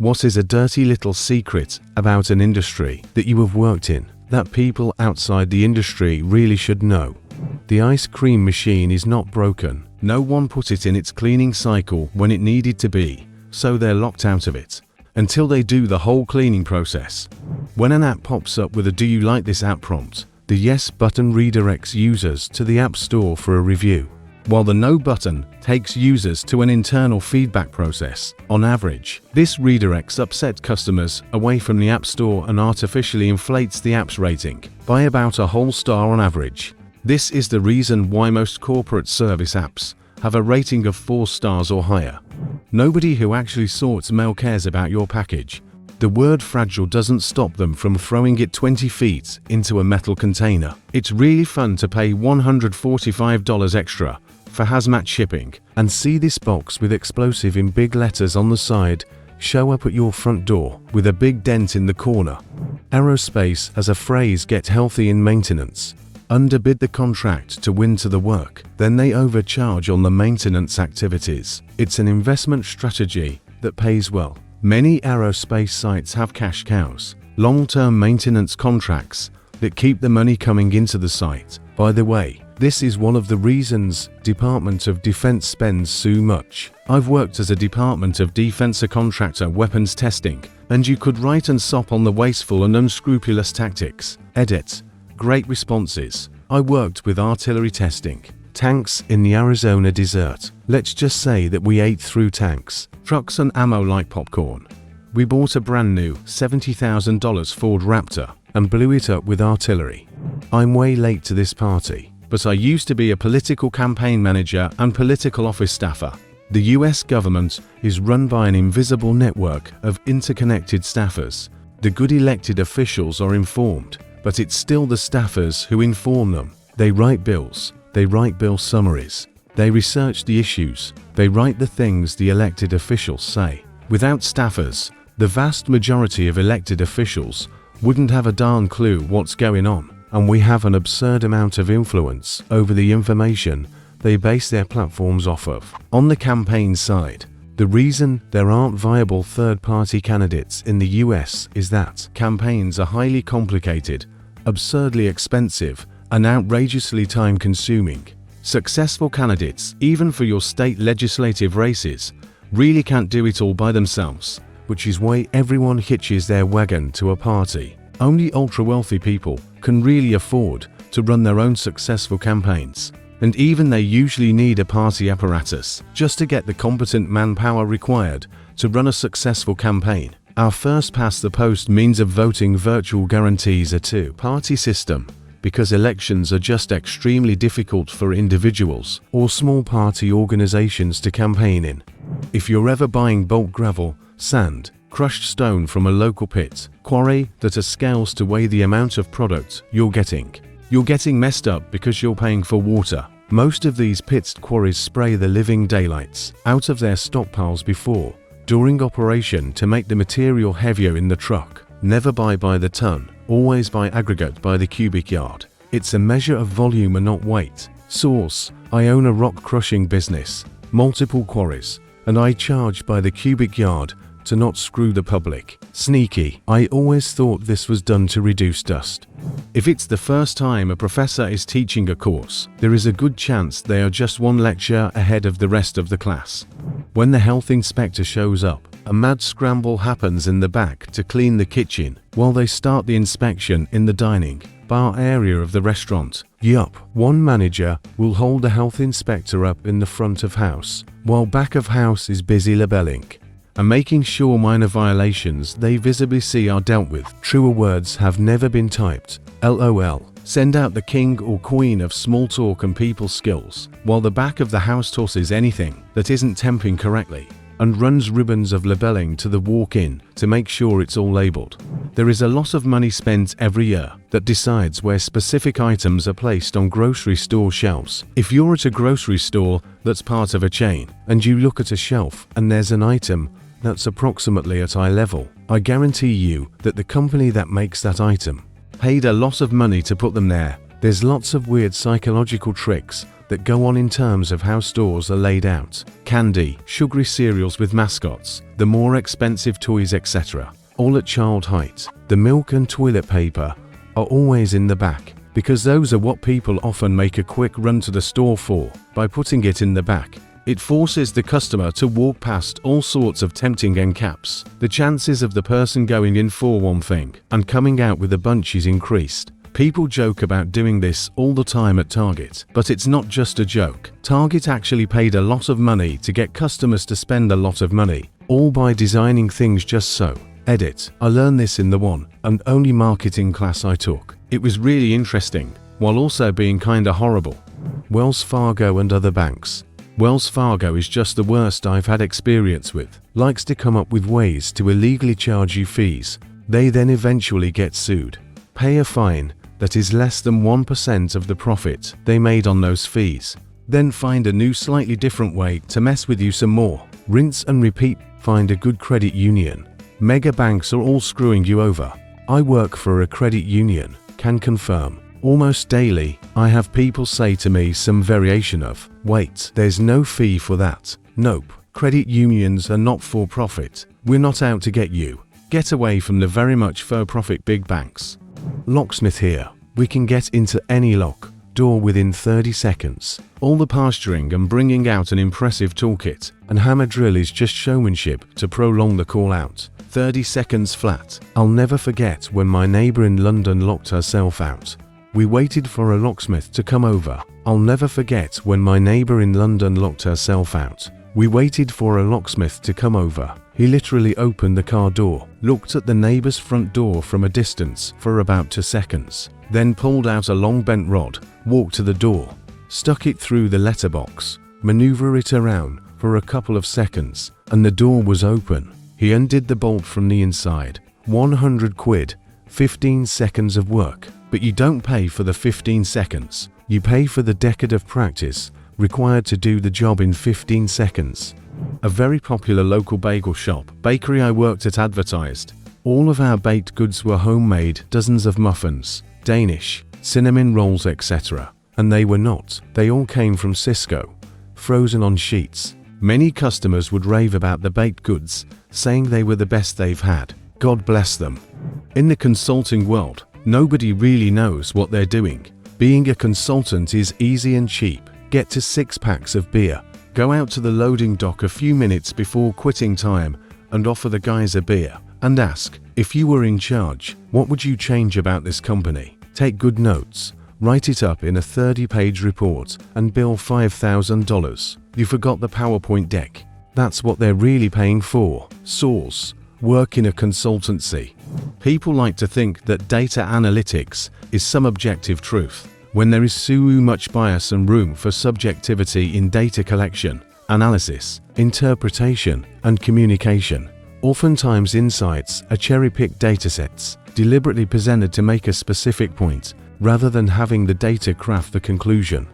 What is a dirty little secret about an industry that you have worked in that people outside the industry really should know? The ice cream machine is not broken. No one put it in its cleaning cycle when it needed to be, so they're locked out of it until they do the whole cleaning process. When an app pops up with a "Do you like this app?" prompt, the Yes button redirects users to the App Store for a review, while the No button takes users to an internal feedback process. On average, this redirects upset customers away from the App Store and artificially inflates the app's rating by about a whole star on average. This is the reason why most corporate service apps have a rating of 4 stars or higher. Nobody who actually sorts mail cares about your package. The word fragile doesn't stop them from throwing it 20 feet into a metal container. It's really fun to pay $145 extra for hazmat shipping and see this box with explosive in big letters on the side show up at your front door with a big dent in the corner. Aerospace has a phrase, "Get healthy in maintenance." Underbid the contract to win to the work, then they overcharge on the maintenance activities. It's an investment strategy that pays well. Many aerospace sites have cash cows, long-term maintenance contracts that keep the money coming into the site. By the way, this is one of the reasons Department of Defense spends so much. I've worked as a Department of Defense contractor weapons testing, and you could write and sop on the wasteful and unscrupulous tactics. Edit. Great responses. I worked with artillery testing. Tanks in the Arizona desert. Let's just say that we ate through tanks, trucks and ammo like popcorn. We bought a brand new $70,000 Ford Raptor and blew it up with artillery. I'm way late to this party, but I used to be a political campaign manager and political office staffer. The US government is run by an invisible network of interconnected staffers. The good elected officials are informed, but it's still the staffers who inform them. They write bills. They write bill summaries. They research the issues. They write the things the elected officials say. Without staffers, the vast majority of elected officials wouldn't have a darn clue what's going on, and we have an absurd amount of influence over the information they base their platforms off of. On the campaign side, the reason there aren't viable third-party candidates in the US is that campaigns are highly complicated, absurdly expensive, and outrageously time-consuming. Successful candidates, even for your state legislative races, really can't do it all by themselves, which is why everyone hitches their wagon to a party. Only ultra-wealthy people can really afford to run their own successful campaigns, and even they usually need a party apparatus just to get the competent manpower required to run a successful campaign. Our first-past-the-post means of voting virtual guarantees a two-party system, because elections are just extremely difficult for individuals or small party organizations to campaign in. If you're ever buying bulk gravel, sand, crushed stone from a local pit, quarry that has scales to weigh the amount of product you're getting messed up because you're paying for water. Most of these pit quarries spray the living daylights out of their stockpiles before, during operation to make the material heavier in the truck. Never buy by the ton, always buy aggregate by the cubic yard. It's a measure of volume and not weight. Source: I own a rock crushing business, multiple quarries, and I charge by the cubic yard to not screw the public. Sneaky. I always thought this was done to reduce dust. If it's the first time a professor is teaching a course, there is a good chance they are just one lecture ahead of the rest of the class. When the health inspector shows up, a mad scramble happens in the back to clean the kitchen while they start the inspection in the dining bar area of the restaurant. Yup, one manager will hold the health inspector up in the front of house while back of house is busy labeling and making sure minor violations they visibly see are dealt with. Truer words have never been typed. LOL. Send out the king or queen of small talk and people skills, while the back of the house tosses anything that isn't temping correctly and runs ribbons of labeling to the walk-in to make sure it's all labeled. There is a lot of money spent every year that decides where specific items are placed on grocery store shelves. If you're at a grocery store that's part of a chain and you look at a shelf and there's an item that's approximately at eye level, I guarantee you that the company that makes that item paid a lot of money to put them there There's lots of weird psychological tricks that go on in terms of how stores are laid out. Candy, sugary cereals with mascots, the more expensive toys, etc. All at child height. The milk and toilet paper are always in the back, because those are what people often make a quick run to the store for. By putting it in the back, it forces the customer to walk past all sorts of tempting end caps. The chances of the person going in for one thing and coming out with a bunch is increased. People joke about doing this all the time at Target, but it's not just a joke. Target actually paid a lot of money to get customers to spend a lot of money, all by designing things just so. Edit. I learned this in the one and only marketing class I took. It was really interesting, while also being kinda horrible. Wells Fargo and other banks. Wells Fargo is just the worst I've had experience with. Likes to come up with ways to illegally charge you fees. They then eventually get sued. Pay a fine that is less than 1% of the profit they made on those fees. Then find a new slightly different way to mess with you some more. Rinse and repeat. Find a good credit union. Mega banks are all screwing you over. I work for a credit union, can confirm. Almost daily, I have people say to me some variation of, "Wait, there's no fee for that." Nope, credit unions are not for profit. We're not out to get you. Get away from the very much for-profit big banks. Locksmith here. We can get into any lock door within 30 seconds. All the pasturing and bringing out an impressive toolkit and hammer drill is just showmanship to prolong the call out. 30 seconds flat. I'll never forget when my neighbor in London locked herself out. We waited for a locksmith to come over. I'll never forget when my neighbor in London locked herself out. We waited for a locksmith to come over. He literally opened the car door, looked at the neighbor's front door from a distance for about 2 seconds, then pulled out a long bent rod, walked to the door, stuck it through the letterbox, maneuvered it around for a couple of seconds, and the door was open. He undid the bolt from the inside. 100 quid, 15 seconds of work. But you don't pay for the 15 seconds. You pay for the decade of practice required to do the job in 15 seconds. A very popular local bagel shop, bakery I worked at advertised. All of our baked goods were homemade, dozens of muffins, Danish, cinnamon rolls, etc. And they were not. They all came from Cisco, frozen on sheets. Many customers would rave about the baked goods, saying they were the best they've had. God bless them. In the consulting world, nobody really knows what they're doing. Being a consultant is easy and cheap. Get to 6 packs of beer. Go out to the loading dock a few minutes before quitting time and offer the guys a beer. And ask, if you were in charge, what would you change about this company? Take good notes. Write it up in a 30-page report and bill $5,000. You forgot the PowerPoint deck. That's what they're really paying for. Source: work in a consultancy. People like to think that data analytics is some objective truth, when there is so much bias and room for subjectivity in data collection, analysis, interpretation, and communication. Oftentimes insights are cherry-picked datasets, deliberately presented to make a specific point, rather than having the data craft the conclusion.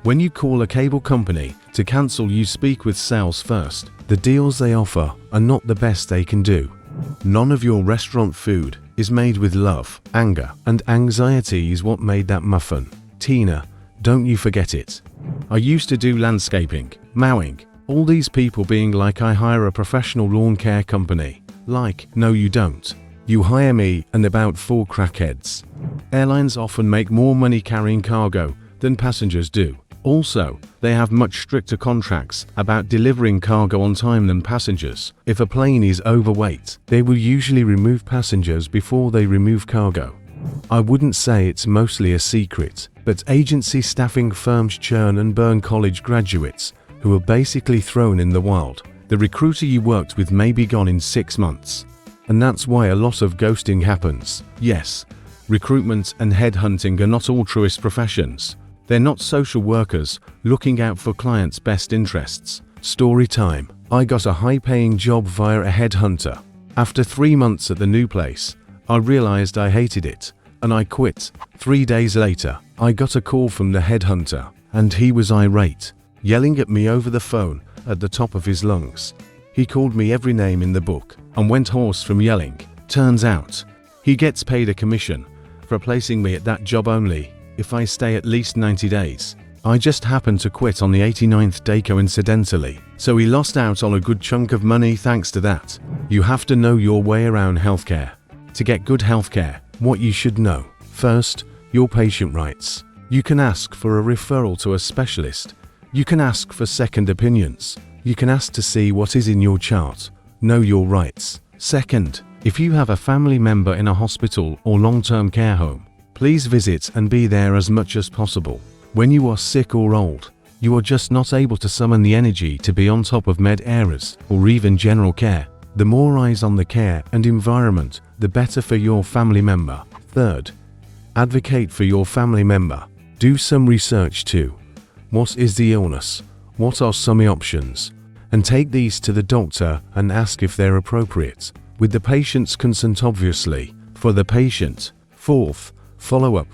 When you call a cable company to cancel, you speak with sales first. The deals they offer are not the best they can do. None of your restaurant food is made with love. Anger and anxiety is what made that muffin. Tina, don't you forget it. I used to do landscaping, mowing. All these people being like, I hire a professional lawn care company. Like, no you don't. You hire me and about 4 crackheads. Airlines often make more money carrying cargo than passengers do. Also, they have much stricter contracts about delivering cargo on time than passengers. If a plane is overweight, they will usually remove passengers before they remove cargo. I wouldn't say it's mostly a secret, but agency staffing firms churn and burn college graduates who are basically thrown in the wild. The recruiter you worked with may be gone in 6 months. And that's why a lot of ghosting happens. Yes, recruitment and headhunting are not altruist professions. They're not social workers looking out for clients' best interests. Story time. I got a high-paying job via a headhunter. After 3 months at the new place, I realized I hated it, and I quit. 3 days later, I got a call from the headhunter, and he was irate, yelling at me over the phone at the top of his lungs. He called me every name in the book and went hoarse from yelling. Turns out, he gets paid a commission for placing me at that job only. if I stay at least 90 days. I just happened to quit on the 89th day coincidentally, so he lost out on a good chunk of money thanks to that. You have to know your way around healthcare. To get good healthcare, what you should know. First, your patient rights. You can ask for a referral to a specialist. You can ask for second opinions. You can ask to see what is in your chart. Know your rights. Second, if you have a family member in a hospital or long-term care home, please visit and be there as much as possible. When you are sick or old, you are just not able to summon the energy to be on top of med errors or even general care. The more eyes on the care and environment, the better for your family member. Third, advocate for your family member. Do some research too. What is the illness? What are some options? And take these to the doctor and ask if they're appropriate. With the patient's consent obviously, for the patient. Fourth, follow up.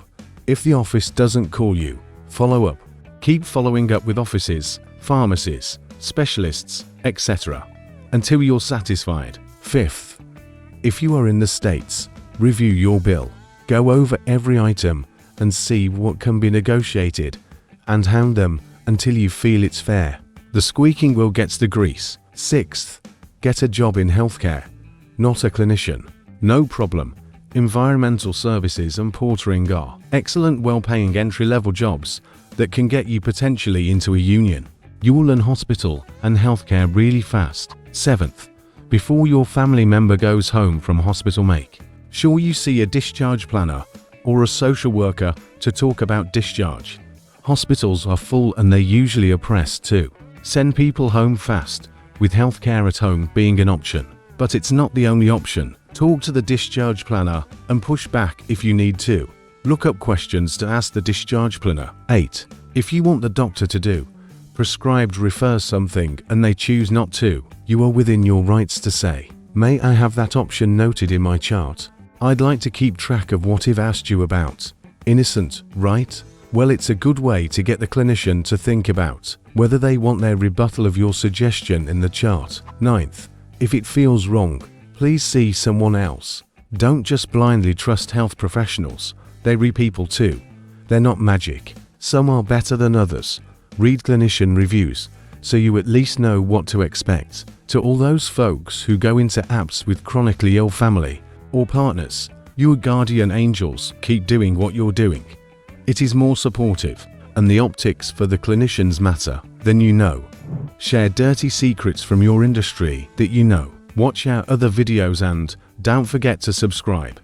If the office doesn't call you, follow up. Keep following up with offices, pharmacies, specialists, etc. until you're satisfied. Fifth, if you are in the States, review your bill. Go over every item and see what can be negotiated and hound them until you feel it's fair. The squeaking wheel gets the grease. Sixth, get a job in healthcare, not a clinician. No problem. Environmental services and portering are excellent, well-paying entry-level jobs that can get you potentially into a union. You will learn hospital and healthcare really fast. Seventh, before your family member goes home from hospital, make sure you see a discharge planner or a social worker to talk about discharge. Hospitals are full and they usually are pressed too. Send people home fast, with healthcare at home being an option. But it's not the only option. Talk to the discharge planner and push back if you need to. Look up questions to ask the discharge planner. 8. If you want the doctor to do prescribed refer something and they choose not to, you are within your rights to say, "May I have that option noted in my chart? I'd like to keep track of what I've asked you about." Innocent, right? Well, it's a good way to get the clinician to think about whether they want their rebuttal of your suggestion in the chart. 9th, if it feels wrong, please see someone else. Don't just blindly trust health professionals. They read people too. They're not magic. Some are better than others. Read clinician reviews, so you at least know what to expect. To all those folks who go into apps with chronically ill family or partners, you guardian angels, keep doing what you're doing. It is more supportive, and the optics for the clinicians matter than you know. Share dirty secrets from your industry that you know. Watch our other videos and don't forget to subscribe.